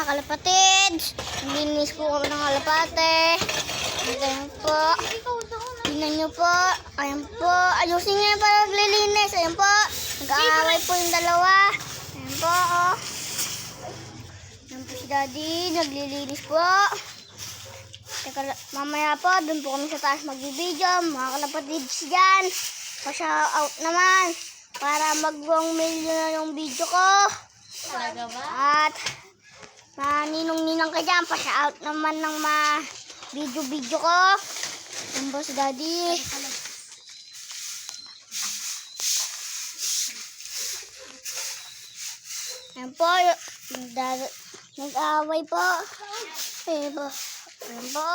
mga kalapatids. Nilinis po kami ng kalapate. Ayan po. Tingnan nyo po. Ayan po. Ayusin nyo yung paglilinis. Ayan po. Nag-aaway po yung dalawa. Ayan po. Ayan po si Daddy. Naglilinis po. Teka, mamaya po, dun po kami sa taas magbibideo. Mga kalapatids dyan. Pa-shoutout naman. Para mag-1 million na yung video ko. Talaga ba? At maninong-ninang ka dyan. Pa-shoutout naman ng video ko. Ayan po si Daddy. Ayan po. Nag-away po. Ayan po. Ayan po.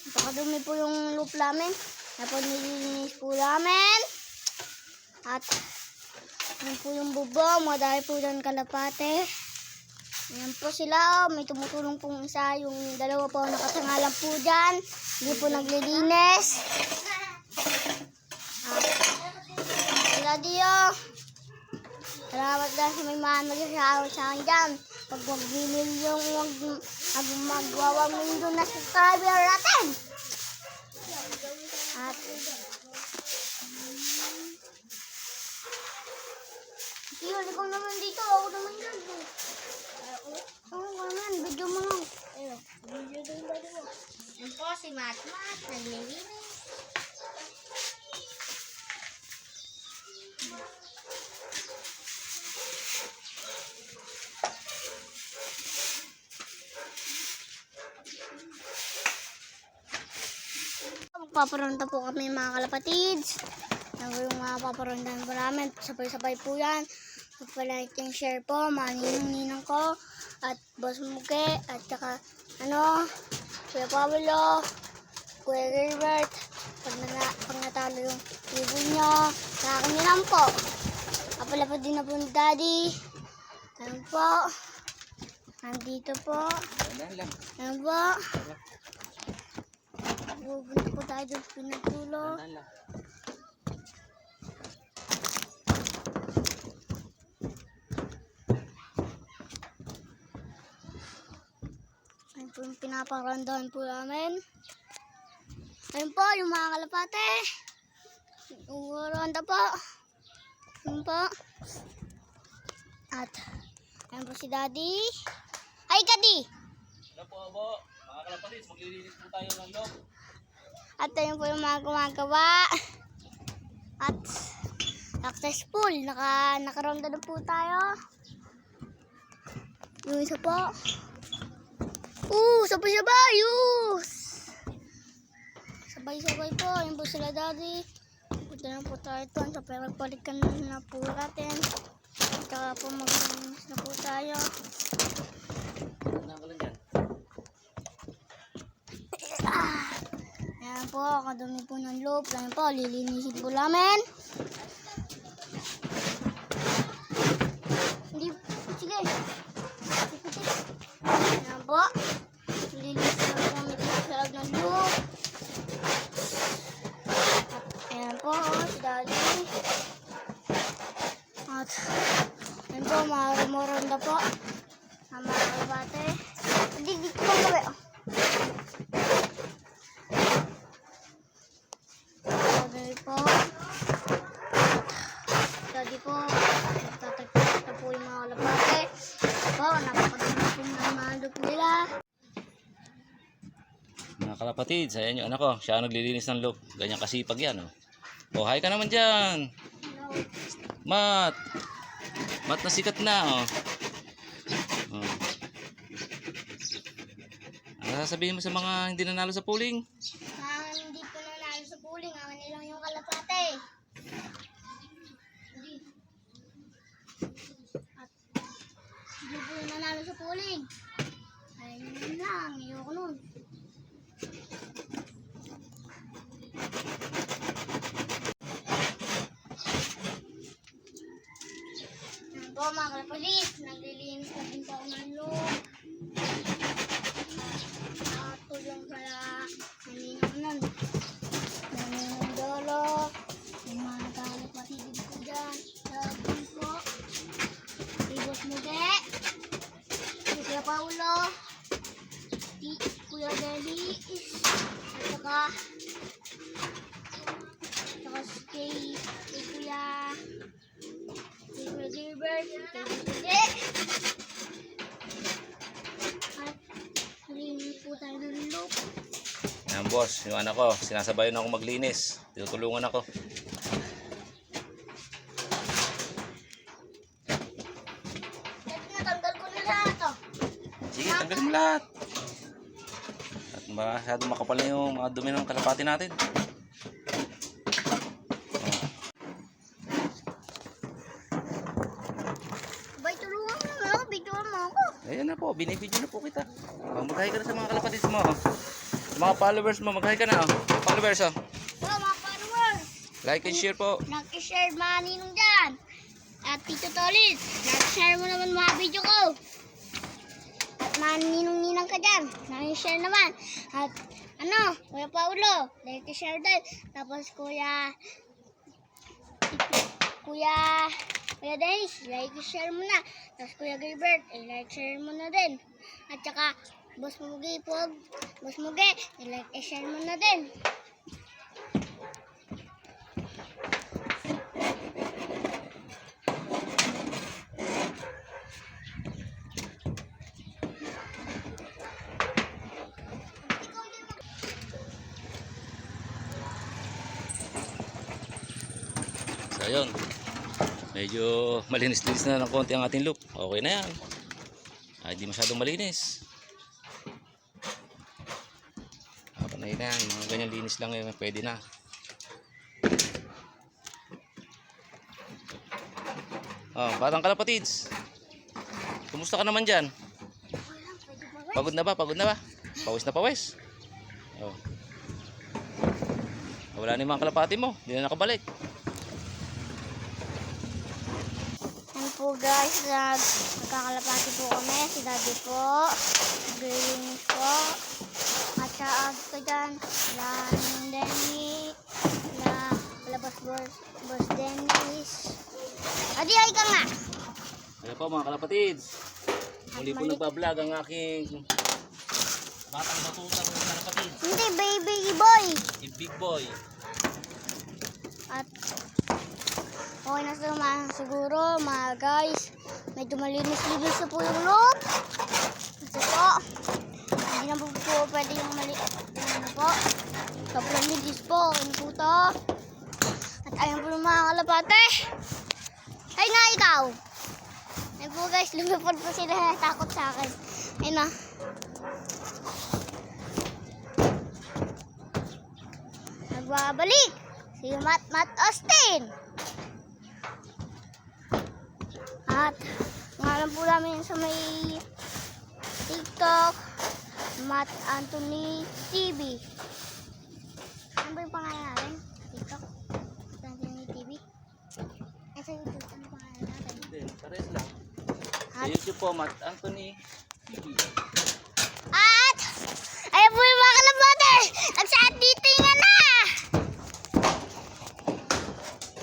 Napakadumi po yung loop namin. Ayan po, nililinis po namin. At ayan po yung bubong. Madami po dyan kalapate. Ayan po sila. May tumutulong pong isa. Yung dalawa po nakatangalan po dyan. Hindi po naglilinis. Sila diyo. Salamat dahil sa may mag-shoutout sa akin dyan. Pag mag-million magwawa million na subscriber natin. At yun, ikaw naman dito. Ako naman yan. Oo, naman. Video mo lang. Video din ba mo? Yan po si Matmat. Naglilinis. Magpaparonda po kami mga kalapatids. Yung mga paparondahan po namin. Sabay-sabay po yan. Pag-like and share po. Maninong-ninong ko. At Boss Muke. At saka Kuya Pablo. Kuya Gilbert. Pag natalo yung libo nyo. Sa akin nyo lang po. Kapala po din na po ni Daddy. Ayan po. Nandito po. Ayan po. Pupunta po tayo doon sa pinagtulo. Ayun po yung pinaparandahan po namin. Ayun po yung mga kalapate. Umaranda po. Ayun po. At ayun po si Daddy. Hi Daddy! Hello po, Abo. Mga kalapatids, maglilinis po tayo ng loob. At ayun po yung mga gumagawa. At successful. Nakaronda na po tayo. Yung isa po. Sabay-sabay. Sabay-sabay po. Ayun po sila Daddy. Punta na po tayo doon. So, pero balikan na po natin. Tsaka po mag-linis na po tayo. Ano ko lang dyan? Ayan po, kadumi po ng loop. Ayan po, lilinisin po namin. Sige. Ayan po. Lilinisin po kami dito sa loob ng loop. Ayan po, si Daddy. At ayan po, maramoranda po. Ang mga kabate. Dito po gabi. Daddy po. Daddy po. Tatagpag na po yung mga kalapate. Po, napakadami po ng mga loop nila. Mga kalapatids, ayan yung anak ko. Siya naglilinis ng loob. Ganyan kasipag yan. Oh, hi ka naman dyan. Mat. Mat na sikat na. Oh. Ano sasabihin mo sa mga hindi nanalo sa polling? Hindi po nanalo sa puling. Awan nilang yung kalapate. Hindi po nanalo sa puling. Ayun lang. Ayoko nun. Ayan po mga kalapatids. Naglilinis na din po ako ng loob. Tulong pala naninong nun. Naninong dolo. Yung mga nagkalapatids ko dyan. Sabi po. Ibos mo de. Sila pa Paulo, si Kuya Deli, at saka kay Kuya Gilbert, kay Kuya at linis po tayo ng loop. Yan boss, yung anak ko, sinasabayan ako maglinis. Tinutulungan ako. Natanggal ko na lahat oh. Sige, tanggalin mo lahat. At masyado makapal na yung mga dumi ng kalapati natin. Bay, tulungan mo na, bigyan mo ako. Ayan na po, binibidyo na po kita. Mag-hi ka na sa mga kalapatid mo. Sa mga followers mo, mag-hi ka na. Followers oh. So, mga followers, Like and share po. nag-share mga ninong dyan. At Tito Tolit, nag-share mo naman mga video ko. At mga ninong-ninang ka dyan, nag-share naman. At Kuya Paulo, like and share din. Tapos Kuya Dennis, like and share mo na. Tapos Kuya Gilbert, like share mo na din. At saka, Boss Mugi, like and share mo na din. So ayun, medyo malinis-linis na ng konti ang ating loop. Okay na yan. Ay, di masyadong malinis. Okay na yan, mga ganyan linis lang yun, pwede na. Oh, batang kalapatids, kumusta ka naman dyan? Pagod na ba? Pagod na ba? Pawis na pawis? Oh. Wala na yung mga kalapati mo, hindi na nakabalik. Yan po guys, nagkakalapati po kami. Si Daddy po, naglilinis po. At saka ko dyan, wala yung Denny, wala Boss Dennis. Adi, ay ka nga! Ayan po mga kalapatids, muli po nagbablog ang aking batang batutang mga kalapatids. Hindi, baby boy! Si Big Boy. At okay na siguro mga guys. Medyo malinis-linis na po yung loob. Kasi po, hindi na po pwede yung ano po. Sobrang linis po. Ano po to? At ayun po yung mga kalapate. Ay nga ikaw. Ayun po guys, lumipad po sila. Takot sa akin. Ayun na. Nagbabalik. Si Matt Austin. At ngalan po namin sa may TikTok, Matt Anthony TV. Ano ba yung pangalan natin? TikTok? Matt Anthony TV? Eh sa YouTube, ano pangalan natin? Hindi, pares lang. Sa At, YouTube po, Matt Anthony TV. at ayun po yung mga kalabate! Nagsaad dito nga na!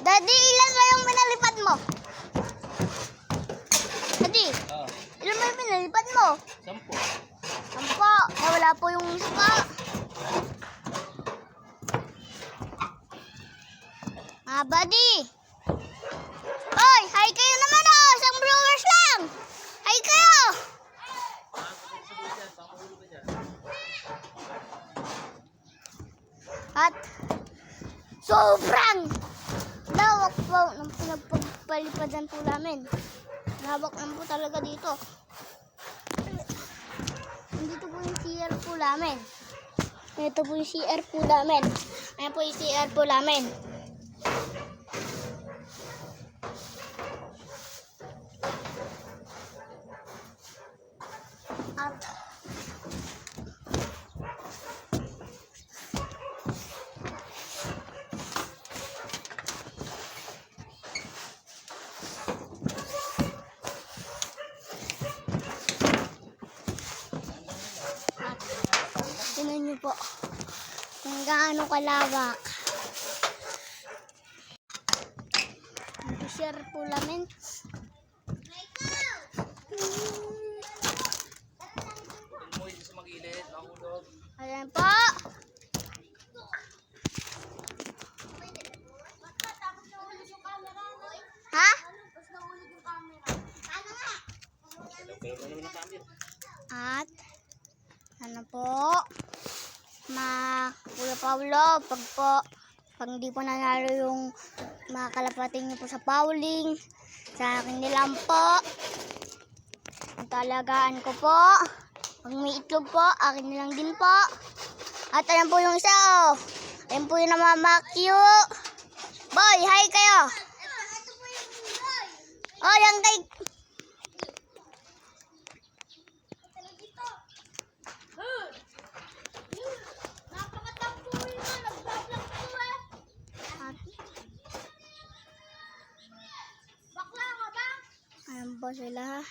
Daddy, ilan ba yung pinalipad mo? Daddy, Ah, ilan ba yung pinalipad mo? 10. Sampo, wala po yung isa pa. Ah, buddy. Oy, hi kayo naman oh. Isang viewers lang. Hi kayo. At sobrang lawak po ng pinagpagpalipadan po namin. Lawak lang po talaga dito. Dito po yung CR po namin. Ito po yung CR po namin. Ayan po yung CR po namin. At tingnan niyo po kung gaano kalawak. Share po namin. ayan po. Ha? At ano po, Kuya Paulo, pag hindi po nanalo yung mga kalapatid niyo po sa Pauling, sa akin nilang po, ang talagaan ko po, pag may itlog po, akin nilang din po. At ayan po yung isa, oh. Ayan po yung namamakyo. Boy, hi kayo. Oh, yan kay... Ayan po sila.